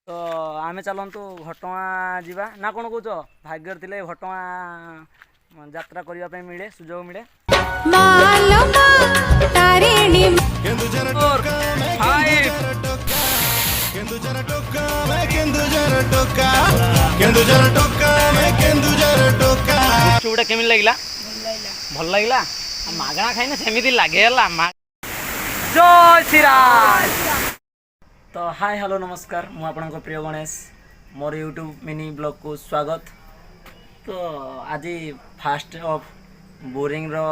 तो आमे चलतु घटगाँ जीवा ना कौन कौच भाग्य थे घटगाँ यात्रा करने मिले सुजोग मिले गुपचुपटा केमी लगे भल लगे मागणा खाई सेमती लगे जय श्री राम। तो हाय हेलो नमस्कार मु आपन प्रिय गणेश मोर यूट्यूब मिनी ब्लॉग को स्वागत। तो आज फास्ट ऑफ बोरिंग रो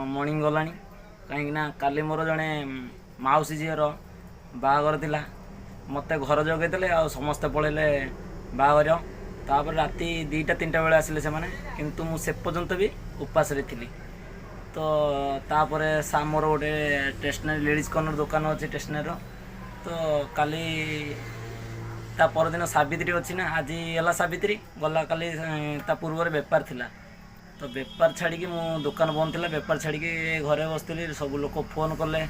मॉर्निंग गलानी कहीं काली मोर जड़े माउसी झीर बाहागर थिला मते घर जगैले आ समस्ते पलैले बाहागर तापर राति 2टा 3टा बेले आसिले से माने किंतु मु से पर्यंत भी उपास रे थिली। तो तापर सामर गोटे स्टेशनरी लेडीज कॉर्नर दुकान अच्छे स्टेशनरी तो काली ता परदिन सावित्री अच्छी ना आज है सावित्री गला काली ता पूर्व बेपार थिला तो बेपार छाड़ी मु दुकान बंद थिला बेपार छाड़ी घरे बसती सब लोग फोन कले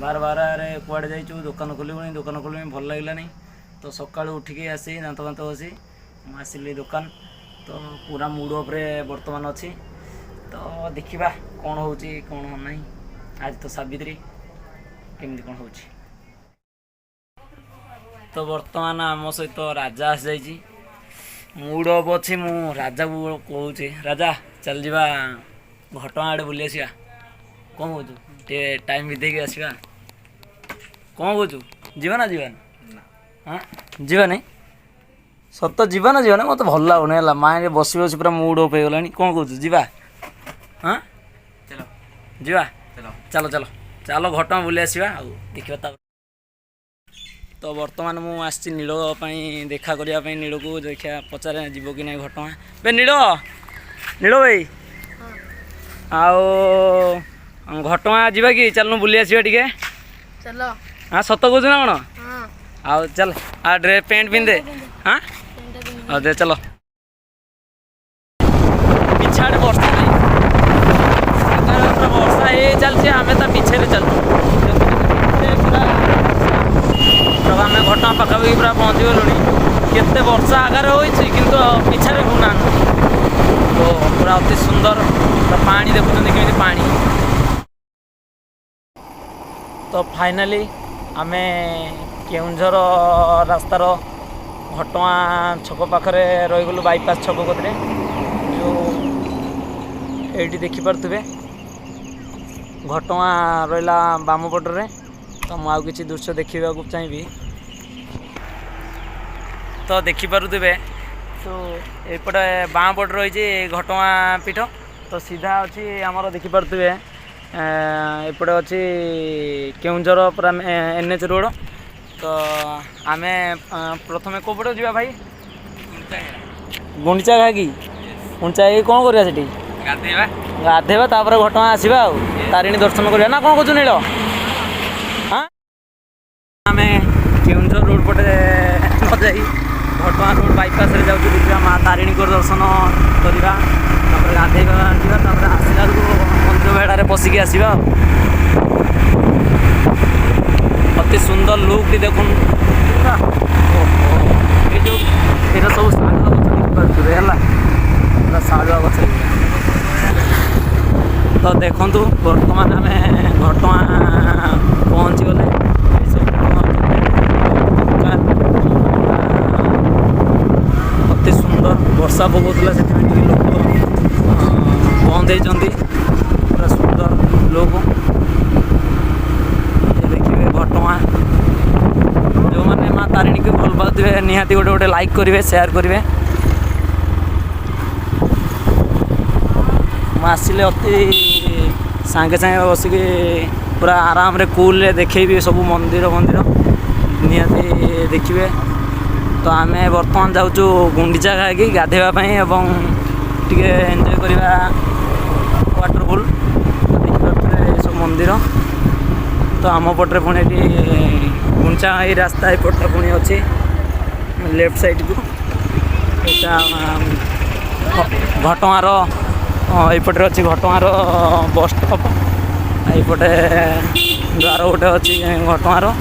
बार बार अरे कुआड़े जाइचु दुकान खोलुनी भल लगलानी। तो सका उठिकी आसी दांत दांत बसी आसिली दुकान तो पूरा मूड उपरे बर्तमान अच्छी। तो देखा कौन हो कौन ना आज तो सावित्री केमती कौन हो। तो बर्तमान आम सहित राजा आसी जाइए मूड अफ अच्छी मु राजा को कहूँ राजा चल जा घटगाँ आड़े बुली आसा कौन कौचु टे टाइम बितेक आसवा कौन कौचु जीवा ना हाँ जीवा नहीं सत जीवा ना मत भल लगुनि है माइंड बस बस पूरा मूड अफ हो गला कौन कौचु जीवा हाँ चलो जीवा चलो चलो चलो घटगाँ बुली आसवा देखा। तो बर्तमान मु आसी नील देखा करने नील को देखा पचारे जीव कि नहीं घटगाँ बे नील नील भाई आओ घटगाँ जीवा कि चलनु बुली आसवा टिके चलो हाँ सत कौच ना कौन आओ चल आ ड्रेस पैंट पिंधे हाँ आ दे चलो पिछाड़े वर्षा नहीं वर्षा ये चलती आम तो पिछे चलते आम घटगाँ पाखापाखि पूरा पहुँची गलुणी केते वर्षा आगार होती किंतु पिछारे होना तो पूरा अति सुंदर पानी देखुं केमी पानी। तो फाइनाली आम केउंझर रास्तार घटगाँ छक पाखे रहीगलु बाईपास छक कतरे जो ये देखिपे घटगाँ रहा बाम पटरे। तो मुझे किसी दृश्य देखा चाहिए तो देखिपे तो एपटे बाँ पट रही घटगाँ पीठ तो सीधा अच्छी आमर देखिपे एपटे अच्छी केउंझर पूरा NH रोड। तो आम प्रथम कौ पटे जा भाई गुंडीचा घागी गुंडीचा घागी कौन करवा से गाधेवा तापर घटगाँ आसवा तारिणी दर्शन करवा ना कौन कौन नील हाँ आम केउंझर रोड पटे न जाई घटगाँ रोड बाईपास जाऊँ देखा माँ तारिणी को दर्शन करवा गाधेवा आसला मंदिर बेड़े पशिकी आसवा अति सुंदर लुक टी देखुन ये सब शागुआ गच देखिए पूरा शागुआ गच। तो देखु बर्तमान आम घटगाँ पहुँची गले अति सुंदर वर्षा पकाला से लोक बंद होती पूरा सुंदर लोक देखिए घटगाँ जो मैंने माँ तारिणी को भल पाते निहाती गोटे गोटे लाइक करेंगे शेयर करेंगे। आसिले अति सांगे सांगे बसिक पूरा आराम रे कूल रे देखेबी सब मंदिर मंदिर निहाती देखिए। तो आम बर्तमान जाऊँ गुंडीचा घागी गाधेवाई एवं टे एंजॉय करवा वाटरफुल देखिए सब मंदिर। तो आम पटे पुणी गुंडीचा घागी रास्ता एपटे पुणी अच्छी लेफ्ट साइड को घटगाँ यपटे अच्छी घटगाँ बस स्टॉप यपटे द्वार गोटे अच्छी घटगाँ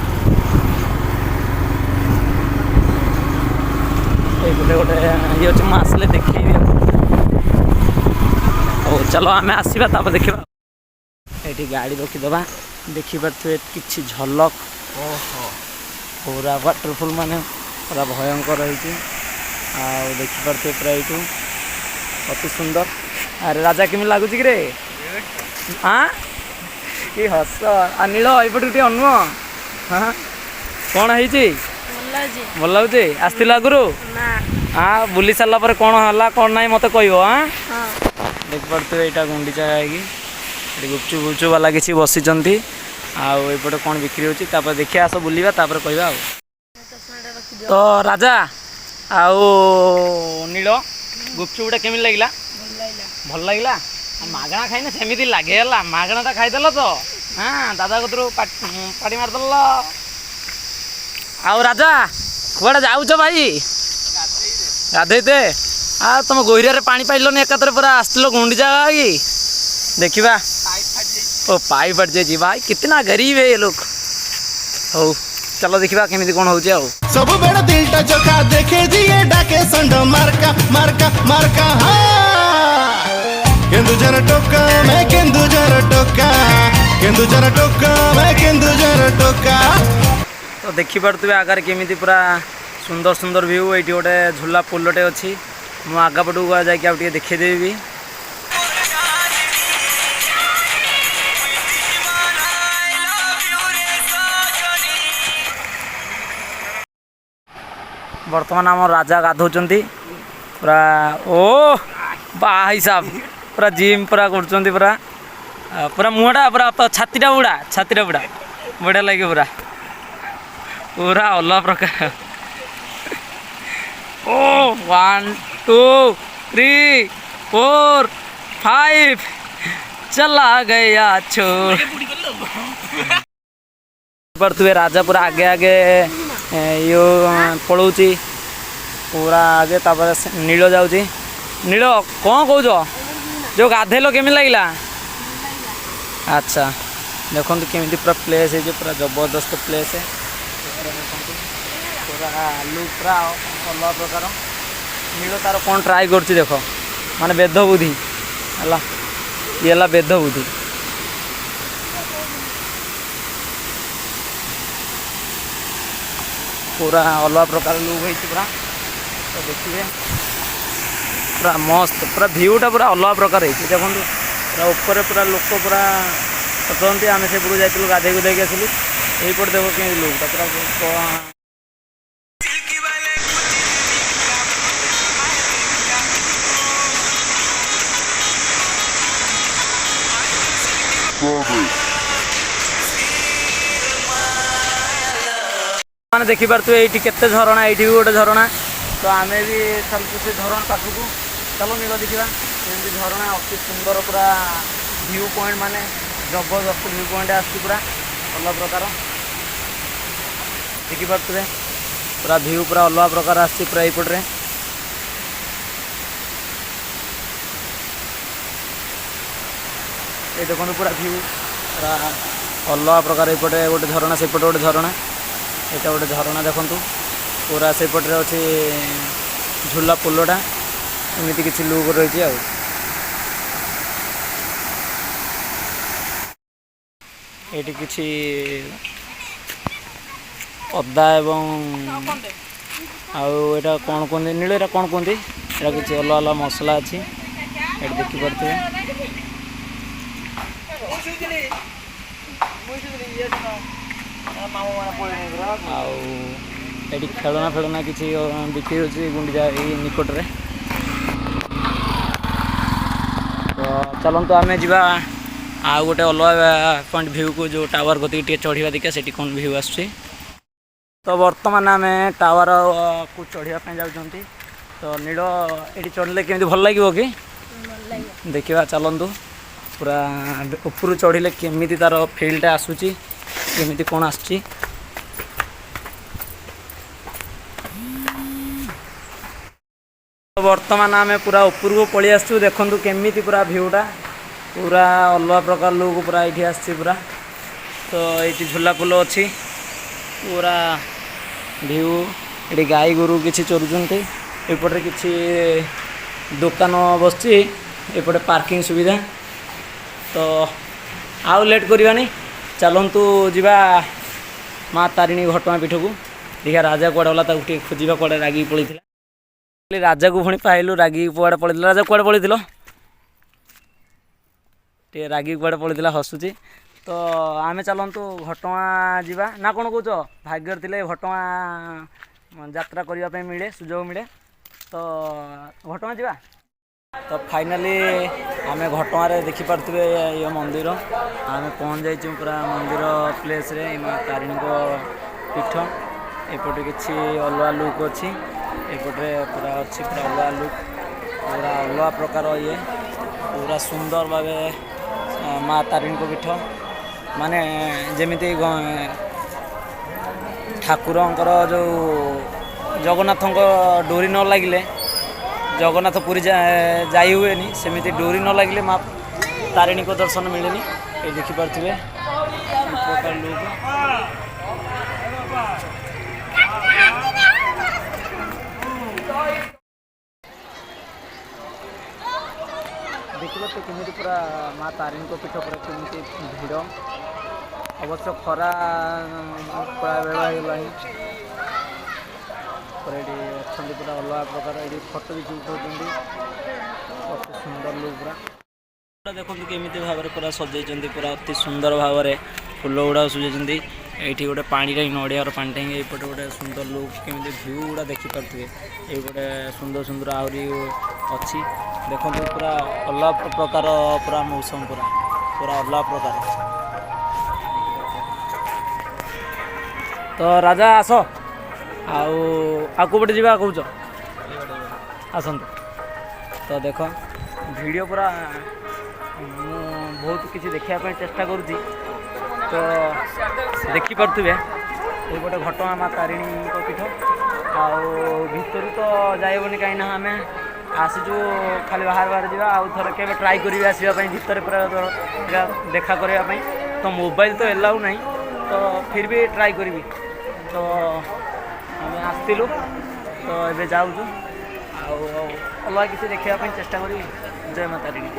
गोटे गोटे ये अच्छे मुझे आसले देखी हो चलो आम आसवा तापर देखा ये गाड़ी रखीदे देखिपे कि झलक पूरा वाटरफुल माने पूरा भयंकर होती देखिपे पूरा यू अति सुंदर। अरे राजा केमी लगुच कि रे हाँ कि हस नील यपटे अनु हाँ कौन है भल लगे आसती आगु हाँ बुली सारापर कौन है कौन ना मत कह हाँ देखिपे यहाँ गुंडीचा है गुपचुप गुपचुप वाला किसी बसी आउटे कौन बिक्री होती देखिए आस बुलवा कह तो राजा आउ नील गुपचुप केमी लगे भल लगे मागणा खाई सेमती लगे मागणाटा खाईदेल तो हाँ दादा कतरू पाटी मारदेल आउ राजा कौड़ा जाऊच भाई गाधेते आ तुम गोहरिया पानी पाइलनि एकातर पूरा आसलो गुंडीचा कि देखा ओ पाई पड़ जाए भाई कितना गरीब है ये लोग हो चलो देखा केमी कौन हो सब बड़ा दिलटा चोखा देखे दिए डाके संड मार्का मार्का मार्का केंदुझर टोका मैं केंदुझर टोका केंदुझर टोका मैं केंदुझर टोका तो देखी पारे आगे केमी पूरा सुंदर सुंदर व्यू ये गोटे झूला पोलटे अच्छी मु आगा पटू जाके देखीदेवी बर्तमान आम राजा गाधौंट पूरा ओ भाई साहब पूरा जिम पूरा कर पूरा पूरा मुहटा पूरा तो छातीटा बुड़ा बढ़िया लगे पूरा पूरा अलग प्रकार ओ 1 2 3 4 5 चला गया छोड़ पर तुए राजा पूरा आगे आगे यो पड़ोची पूरा आगे तापर नील जाऊँगी नील कौन कौच जो गाधेल केमी लगे अच्छा देखो केमी पूरा प्लेस है पूरा जबरदस्त प्लेस है पूरा लुक पूरा अलग प्रकार नील तार कौन ट्राए कर देख माने बेद बुद्धि है ये बेद बुद्धि पूरा अलग प्रकार लुक है पूरा तो देखिए पूरा मस्त पूरा भ्यूटा पूरा अलग प्रकार है देखो पूरा ऊपर पूरा लोक पूरा अटंती आम से पूरा जाइलु गाधे गुधे आसलु यहीपटे देखो कि लुकटा पूरा मैंने देखिपे ये केते झरणा ये भी गोटे झरणा तो आम भी चलु से झरण पाखक चलो नील देखा एमती झरणा अति सुंदर पूरा व्यू पॉइंट माने जबरदस्त व्यू पॉइंट आसती पूरा अलग प्रकार देखिपे पूरा व्यू पूरा अलग प्रकार आसती पूरा यपटे ये देखो पूरा व्यू पूरा अलग प्रकार यपटे गोटे झरणा सेपटे गोटे झरणा यहाँ गोटे झरणा देखु पूरा सेपटे अच्छे झूला पोलटा एमती किसी लुक रही ये किसी अदा एवं आउ कौन कहते नील यहाँ कौन कहते यहाँ किसी अलग अलग मसला अच्छी ये देखिपे आउट खेलना फेलना किसी बिक्री होती गुंडीचा निकट में तो चलते आम जा आउ गोटे अलग पॉइंट व्यू को जो टावर गति चढ़ा देखिए से कौन व्यू आस तो बर्तमान आम टावर को चढ़ापी जाऊँगी तो नील ये चढ़ले केमी भल लगे कि देखा चलतु पूरा ऊपर चढ़ले केमी तार फिल्डटा आसूची केमी कौन आसुची बर्तमान आम पूरा ऊपर को पलि आसु देखु केमी पूरा भ्यूटा पूरा अलग प्रकार लुक पूरा ये आसी पूरा तो ये झूला पोल अच्छी पूरा भ्यू ये गाई गोरु किसी चरुंट एपटे किसी दुकान बसची एपटे पार्किंग सुविधा तो आउ लेट करवानी चलतु जीवा माँ तारिणी घटगाँ पीठ को देखा राजा कुआड़े गला ताकि खोजा कुआड़े रागी पलैला राजा को पुणी पाइलु रागी कुआड़े पलैला राजा कुआड़े पलैल टे रागी कुआड़े पलैला हसुची तो आमे चलतु घटगाँ जीवा ना कौन कौच भाग्य थे घटगाँ यात्रा करने मिले सुजोग मिले तो घटगाँ जीवा तो फाइनाली आम घटगाँ देखिपे ये मंदिर आम पहुँच जाइए पूरा मंदिर प्लेस रे माँ तारिणी पीठ एपटे किसी अलुआ लुक अच्छी एपटे पूरा अच्छी पूरा अलुआ लुक पूरा अलुआ प्रकार ये पूरा सुंदर भाव माँ तारिणी पीठ माने जमीती ठाकुरंकर जो जगन्नाथ डोरी न लगिले जगन्नाथ पुरी जाई हुए सेमती डोरी न लगिले माँ तारिणी को दर्शन मिले ये देखिपे प्रकार लोग देखिए तो केमी पूरा माँ तारिणी को पीठ पूरा केमी भिड़ अवश्य खरा पूरा बेल होगा अच्छा पूरा अलग प्रकार ये फटो भी उठाऊँ अति सुंदर लुक पूरा देखो केमी भाव में पूरा सजाई पूरा अति सुंदर भाव में फुल गुड़ा सजाई ये गोटे पानी नड़ियार पानी टाइम एपटे गोटे सुंदर लुक केमी भ्यू गुड़ा देखिपे ये गोटे सुंदर सुंदर आहरी अच्छी देखो पूरा अलग प्रकार पूरा मौसम पूरा पूरा अलग प्रकार तो राजा आस आउपटे जावा कौच आसतु तो देख वीडियो पूरा बहुत किसी देखापी चेष्टा करुँच तो देखिपे ये गोटे घटगाँ माँ तारिणी पीठ आर तो जाइबनी कहीं आम आसीचु खाली बाहर बाहर जावा आउ थे के ट्राए करी आसवाई भितर पूरा देखा करने तो मोबाइल तो एलाउ नहीं तो फिर भी ट्राए करी तो आम आसलु तो ये जाऊँ अलग किसी देखापी चेष्टा करी जय माँ तारिणी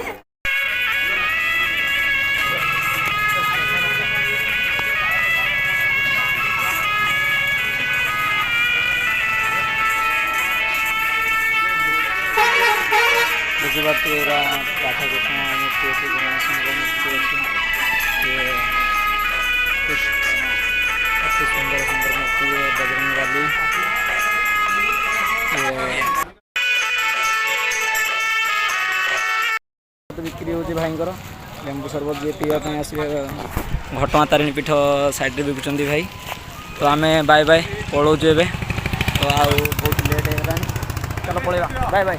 देखिए राधा कृष्ण मूर्ति अच्छी गणेश मूर्ति अच्छी अति सुंदर सुंदर मूर्ति है बजरंग वाली बिक्री हो भाई लेंबू सरबत जी पीवाई आसवे घटगाँ तारिणी पीठ साइड बिकुंट भाई तो आम बाय बाय पलाऊँ ए तो आउ बहुत लेट है चलो पलैया बाय बाय।